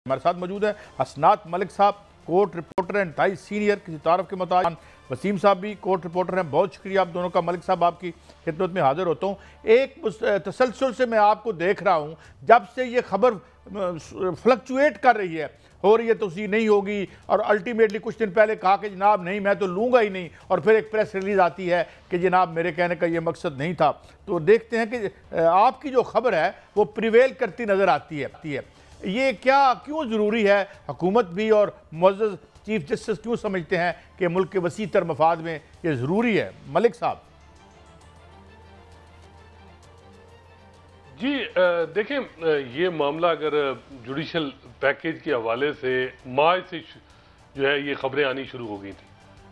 हमारे साथ मौजूद है हसनात मलिक साहब, कोर्ट रिपोर्टर हैं, इंतहाई सीनियर, किसी तारफ के मुताबिक वसीम साहब भी कोर्ट रिपोर्टर हैं। बहुत शुक्रिया आप दोनों का। मलिक साहब आपकी खिदमत में हाजिर होता हूँ। एक तसलसल से मैं आपको देख रहा हूँ, जब से ये खबर फ्लक्चुएट कर रही है, हो रही है तोसी नहीं होगी, और अल्टीमेटली कुछ दिन पहले कहा कि जनाब नहीं मैं तो लूँगा ही नहीं, और फिर एक प्रेस रिलीज आती है कि जनाब मेरे कहने का ये मकसद नहीं था। तो देखते हैं कि आपकी जो खबर है वो प्रिवेल करती नज़र आती है। ये क्या क्यों ज़रूरी है, हुकूमत भी और मुअज़्ज़ज़ चीफ जस्टिस क्यों समझते हैं कि मुल्क के वसी तर मफाद में ये ज़रूरी है? मलिक साहब जी देखें, ये मामला अगर जुडिशल पैकेज के हवाले से मार्च से जो है ये खबरें आनी शुरू हो गई थी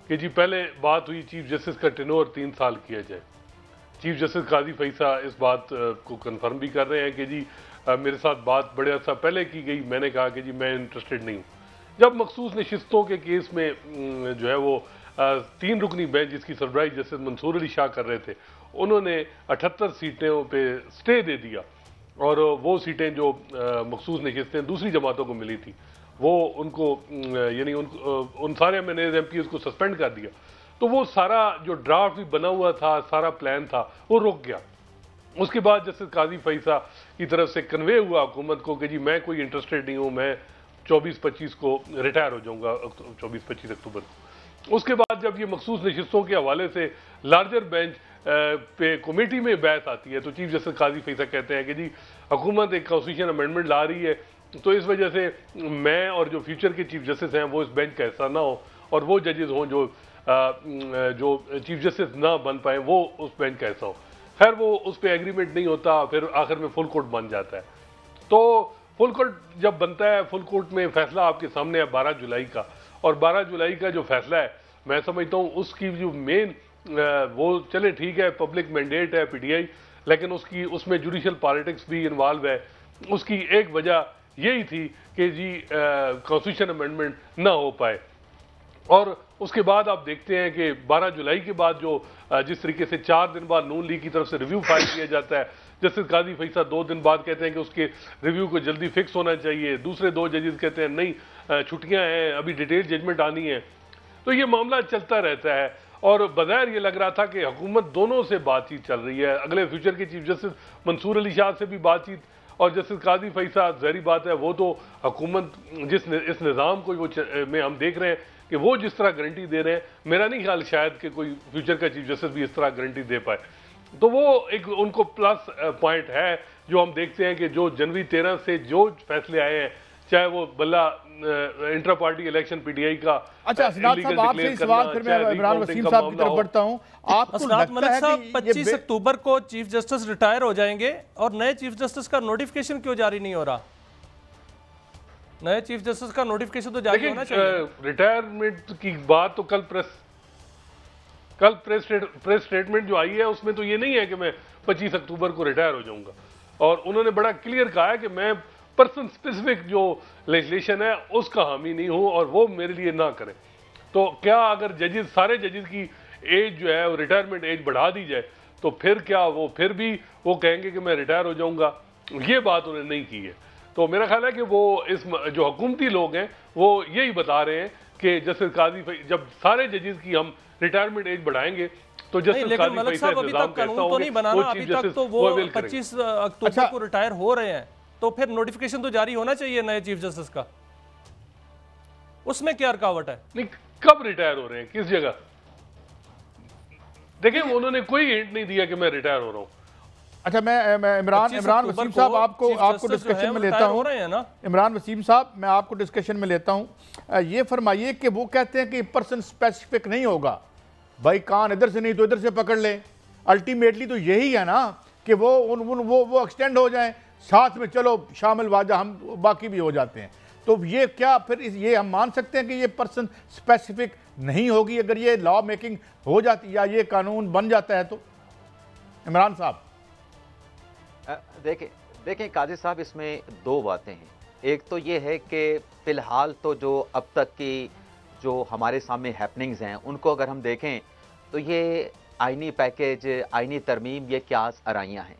कि जी पहले बात हुई चीफ जस्टिस का टेन्योर 3 साल किया जाए। चीफ जस्टिस काजी फैसा इस बात को कंफर्म भी कर रहे हैं कि जी मेरे साथ बात बड़े अर्सा पहले की गई, मैंने कहा कि जी मैं इंटरेस्टेड नहीं हूँ। जब मखसूस नशिस्तों के केस में जो है वो 3 रुकनी बेंच जिसकी सरबराही जस्टिस मंसूर अली शाह कर रहे थे, उन्होंने 78 सीटों पे स्टे दे दिया, और वो सीटें जो मखसूस नशिस्तें दूसरी जमातों को मिली थी वो उनको यानी उन सारे MNAs को सस्पेंड कर दिया। तो वो सारा जो ड्राफ्ट भी बना हुआ था, सारा प्लान था, वो रुक गया। उसके बाद जस्टिस काजी फैसा की तरफ से कन्वे हुआ हुकूमत को कि जी मैं कोई इंटरेस्टेड नहीं हूँ, मैं 24-25 को रिटायर हो जाऊंगा, 24-25 अक्टूबर को। उसके बाद जब ये मखसूस नशिस्तों के हवाले से लार्जर बेंच पे कमेटी में बहस आती है, तो चीफ जस्टिस काजी फैसा कहते हैं कि जी हुकूमत एक कॉन्स्टिट्यूशन अमेंडमेंट ला रही है, तो इस वजह से मैं और जो फ्यूचर के चीफ जस्टिस हैं वो इस बेंच का हिस्सा ना हो, और वो जजेस हों जो चीफ जस्टिस ना बन पाए वो उस बेंच का हिस्सा हो। खैर वो उस पर एग्रीमेंट नहीं होता, फिर आखिर में फुल कोर्ट बन जाता है। तो फुल कोर्ट जब बनता है, फुल कोर्ट में फैसला आपके सामने है 12 जुलाई का, और 12 जुलाई का जो फैसला है मैं समझता हूँ उसकी जो मेन वो चले ठीक है, पब्लिक मैंडेट है PTI, लेकिन उसमें जुडिशल पॉलिटिक्स भी इन्वॉल्व है। उसकी एक वजह यही थी कि जी कॉन्स्टिट्यूशन अमेंडमेंट ना हो पाए। और उसके बाद आप देखते हैं कि 12 जुलाई के बाद जो जिस तरीके से 4 दिन बाद नून लीग की तरफ से रिव्यू फाइल किया जाता है, जस्टिस काजी फैसा 2 दिन बाद कहते हैं कि उसके रिव्यू को जल्दी फिक्स होना चाहिए, दूसरे 2 जजेस कहते हैं नहीं छुट्टियां हैं, अभी डिटेल जजमेंट आनी है। तो ये मामला चलता रहता है, और बज़ाहिर ये लग रहा था कि हुकूमत दोनों से बातचीत चल रही है। अगले फ्यूचर के चीफ जस्टिस मंसूर अली शाह से भी बातचीत, और जस्टिस काजी फैसा ज़ाहिर बात है वो तो हुकूमत इस निज़ाम को में हम देख रहे हैं कि वो जिस तरह गारंटी दे रहे हैं, मेरा नहीं ख्याल शायद कि कोई फ्यूचर का चीफ जस्टिस भी इस तरह गारंटी दे पाए। तो वो एक उनको प्लस पॉइंट है जो हम देखते हैं कि जो जनवरी 13 से जो फैसले आए हैं, चाहे वो बल्ला इंटर पार्टी इलेक्शन PTI का। अच्छा हसनात साहब आपसे सवाल, फिर मैं इमरान वसीम साहब की तरफ बढ़ता हूँ। आपको लगता है कि 25 अक्टूबर को चीफ जस्टिस रिटायर हो जाएंगे, और नए चीफ जस्टिस का नोटिफिकेशन क्यों जारी नहीं हो रहा? नए चीफ जस्टिस का नोटिफिकेशन तो जारी होना चाहिए। रिटायरमेंट की बात तो कल प्रेस स्टेटमेंट जो आई है उसमें तो ये नहीं है कि मैं 25 अक्टूबर को रिटायर हो जाऊंगा, और उन्होंने बड़ा क्लियर कहा है कि मैं पर्सन स्पेसिफिक जो लेजिस्लेशन है उसका हामी नहीं हूं, और वो मेरे लिए ना करें। तो क्या अगर सारे जजेस की एज जो है रिटायरमेंट एज बढ़ा दी जाए, तो फिर क्या वो फिर भी वो कहेंगे कि मैं रिटायर हो जाऊंगा? ये बात उन्होंने नहीं की है। तो मेरा ख्याल है कि वो इस जो हुकूमती लोग हैं वो यही बता रहे हैं कि जस्टिस काजी जब सारे जजेस की हम रिटायरमेंट एज बढ़ाएंगे तो जस्टिस काजी मलिक साहब अभी तक कानून तो नहीं बना ना, अभी तक तो वो 25 अक्टूबर को रिटायर हो रहे हैं, तो फिर नोटिफिकेशन तो जारी होना चाहिए नए चीफ जस्टिस का। उसमें क्या रुकावट है? नहीं, कब रिटायर हो रहे हैं, किस जगह? देखिए उन्होंने कोई हिंट नहीं दिया कि मैं रिटायर हो रहा हूं। अच्छा मैं इमरान वसीम साहब आपको डिस्कशन में लेता हूं। इमरान वसीम साहब मैं आपको डिस्कशन में लेता हूं। ये फरमाइए कि वो कहते हैं कि पर्सन स्पेसिफिक नहीं होगा, भाई कान इधर से नहीं तो इधर से पकड़ ले। अल्टीमेटली तो यही है ना कि वो एक्सटेंड हो जाएं, साथ में चलो शामिल वाजा हम बाकी भी हो जाते हैं। तो ये क्या फिर ये हम मान सकते हैं कि ये पर्सन स्पेसिफिक नहीं होगी अगर ये लॉ मेकिंग हो जाती या ये कानून बन जाता है? तो इमरान साहब देखें काजी साहब, इसमें 2 बातें हैं। एक तो ये है कि फ़िलहाल तो जो अब तक की जो हमारे सामने हैपनिंग्स हैं उनको अगर हम देखें तो ये आईनी पैकेज, आईनी तरमीम, ये क्यास आराइयाँ हैं।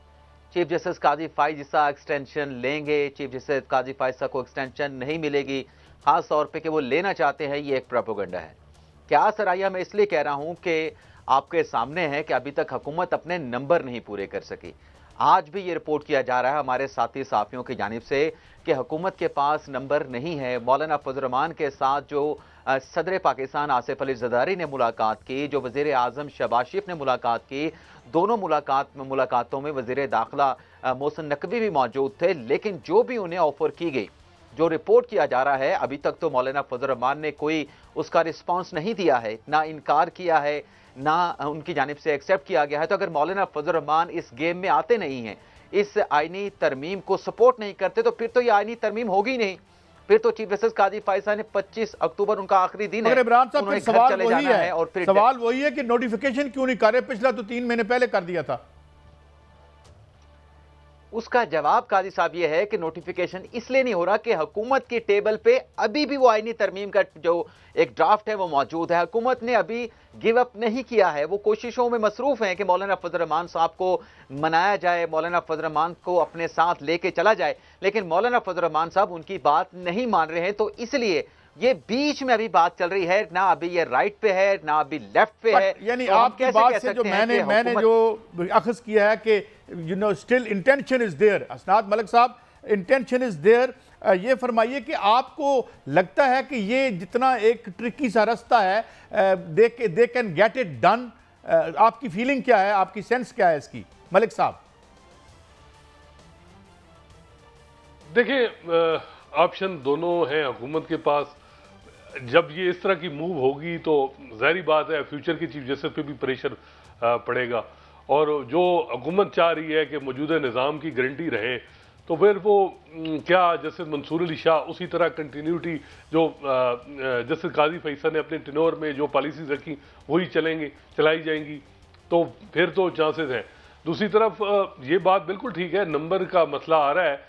चीफ जस्टिस काजी फाइज़ा एक्सटेंशन लेंगे, चीफ जस्टिस काजी फाइज़ा को एक्सटेंशन नहीं मिलेगी, खास तौर पे कि वो लेना चाहते हैं, ये एक प्रोपेगेंडा है। क्या सराया मैं इसलिए कह रहा हूं कि आपके सामने है कि अभी तक हुकूमत अपने नंबर नहीं पूरे कर सकी। आज भी ये रिपोर्ट किया जा रहा है हमारे साथी साफियों की जानिब से कि हुकूमत के पास नंबर नहीं है। मौलाना फजल रहमान के साथ जो सदर पाकिस्तान आसिफ अली जरदारी ने मुलाकात की, जो वज़ीर आज़म शहबाज शरीफ ने मुलाकात की, दोनों मुलाकातों में वज़ीर दाखिला मोहसिन नकवी भी मौजूद थे, लेकिन जो भी उन्हें ऑफर की गई, जो रिपोर्ट किया जा रहा है, अभी तक तो मौलाना फजल रहमान ने कोई उसका रिस्पांस नहीं दिया है, ना इनकार किया है, ना उनकी जानिब से एक्सेप्ट किया गया है। तो अगर मौलाना फजल रहमान इस गेम में आते नहीं हैं, इस आईनी तरमीम को सपोर्ट नहीं करते, तो फिर तो ये आईनी तरमीम होगी नहीं। फिर तो चीफ जस्टिस काजी फाइज़ा ने 25 अक्टूबर उनका आखिरी दिन है, इमरान साहब फिर सवाल वही है, और फिर सवाल वही है कि नोटिफिकेशन क्यों नहीं कर रहे? पिछला तो 3 महीने पहले कर दिया था। उसका जवाब काजी साहब ये है कि नोटिफिकेशन इसलिए नहीं हो रहा कि हुकूमत की टेबल पे अभी भी वो आईनी तरमीम का जो एक ड्राफ्ट है वो मौजूद है। हुकूमत ने अभी गिव अप नहीं किया है, वो कोशिशों में मसरूफ है कि मौलाना फजल रहमान साहब को मनाया जाए, मौलाना फजल रहमान को अपने साथ लेके चला जाए, लेकिन मौलाना फजल रहमान साहब उनकी बात नहीं मान रहे हैं। तो इसलिए ये बीच में अभी बात चल रही है, ना अभी ये राइट पे है, ना अभी लेफ्ट पे है। यानी तो आपकी बात से जो मैंने जो अखज़ किया है कि स्टिल इंटेंशन इज देयर, असनाद मलिक साहब, इंटेंशन इज देयर। ये फरमाइए कि आपको लगता है कि ये जितना एक ट्रिकी सा रास्ता है, they can get it done? आपकी फीलिंग क्या है, आपकी सेंस क्या है इसकी, मलिक साहब? देखिए, ऑप्शन दोनों हैं हुकूमत के पास। जब ये इस तरह की मूव होगी तो ज़ाहिर बात है फ्यूचर के चीफ जस्टिस पे भी प्रेशर पड़ेगा, और जो हुकूमत चाह रही है कि मौजूदा निज़ाम की गारंटी रहे, तो फिर वो क्या जस्टिस मंसूर अली शाह उसी तरह कंटिन्यूटी जो जस्टिस काजी फैसल ने अपने टेन्योर में जो पॉलिसीज रखी वही चलाई जाएंगी, तो फिर तो चांसेस हैं। दूसरी तरफ ये बात बिल्कुल ठीक है, नंबर का मसला आ रहा है,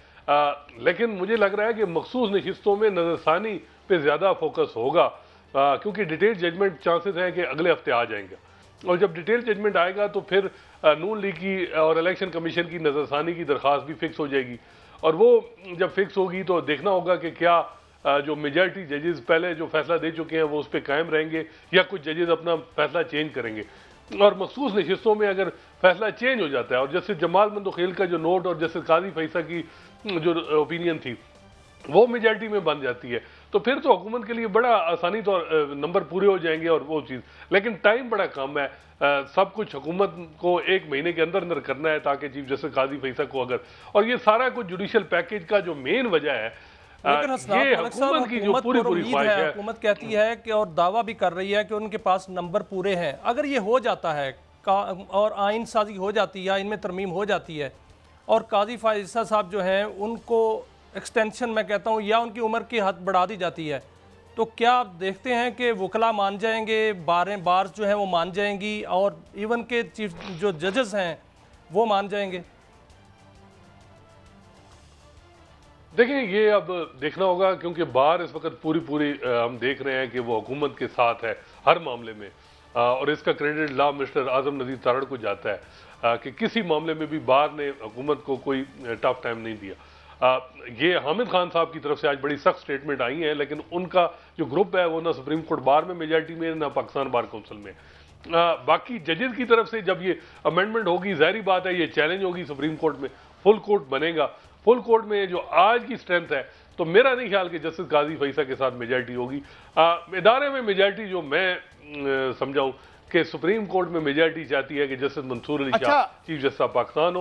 लेकिन मुझे लग रहा है कि मखसूस नशिस्तों में नज़रसानी पे ज़्यादा फोकस होगा, क्योंकि डिटेल जजमेंट चांसेस हैं कि अगले हफ्ते आ जाएंगे, और जब डिटेल जजमेंट आएगा तो फिर नून लीग की और इलेक्शन कमीशन की नज़रसानी की दरख्वास्त भी फिक्स हो जाएगी, और वो जब फिक्स होगी तो देखना होगा कि क्या जो मेजॉरिटी जजेस पहले जो फैसला दे चुके हैं वो उस पर कायम रहेंगे या कुछ जजेस अपना फैसला चेंज करेंगे। और मखसूस नशिस्तों में अगर फैसला चेंज हो जाता है, और जस्टिस जमाल मंदोखेल का जो नोट और जस्टिस काजी फैसल की जो ओपिनियन थी वो मेजॉरिटी में बन जाती है, तो फिर तो हुकूमत के लिए बड़ा आसानी तो नंबर पूरे हो जाएंगे और वो चीज़, लेकिन टाइम बड़ा कम है। सब कुछ हुकूमत को 1 महीने के अंदर अंदर करना है ताकि चीफ जस्टिस काजी फैसल को अगर, और ये सारा कुछ जुडिशल पैकेज का जो मेन वजह है, ये हुकूमत की जो पूरी ख्वाहिश है। हुकूमत कहती है कि और दावा भी कर रही है कि उनके पास नंबर पूरे हैं। अगर ये हो जाता है और आइन साजी हो जाती है या इनमें तरमीम हो जाती है और काजी फाइज़ा साहब जो हैं उनको एक्सटेंशन मैं कहता हूँ या उनकी उम्र की हद बढ़ा दी जाती है, तो क्या आप देखते हैं कि वकला मान जाएंगे, बार्स जो हैं वो मान जाएंगी, और इवन के चीफ जो जजेस हैं वो मान जाएंगे? देखिए, ये अब देखना होगा, क्योंकि बार इस वक्त पूरी हम देख रहे हैं कि वो हुकूमत के साथ है हर मामले में, और इसका क्रेडिट लॉ मिनिस्टर आजम नज़ीर तारड़ को जाता है कि किसी मामले में भी बार ने हुकूमत को कोई टफ टाइम नहीं दिया। ये हामिद खान साहब की तरफ से आज बड़ी सख्त स्टेटमेंट आई है, लेकिन उनका जो ग्रुप है वो ना सुप्रीम कोर्ट बार में मेजॉरिटी में, ना पाकिस्तान बार काउंसिल में। बाकी जजेस की तरफ से जब ये अमेंडमेंट होगी, जाहिर बात है ये चैलेंज होगी सुप्रीम कोर्ट में, फुल कोर्ट बनेगा। फुल कोर्ट में जो आज की स्ट्रेंथ है, तो मेरा नहीं ख्याल कि जस्टिस काजी फैसल के साथ मेजॉरिटी होगी। इदारे में मेजॉरिटी जो मैं समझाऊं कि सुप्रीम कोर्ट में मेजॉरिटी चाहती है कि justice Mansoor Ali Shah chief justice of Pakistan हो,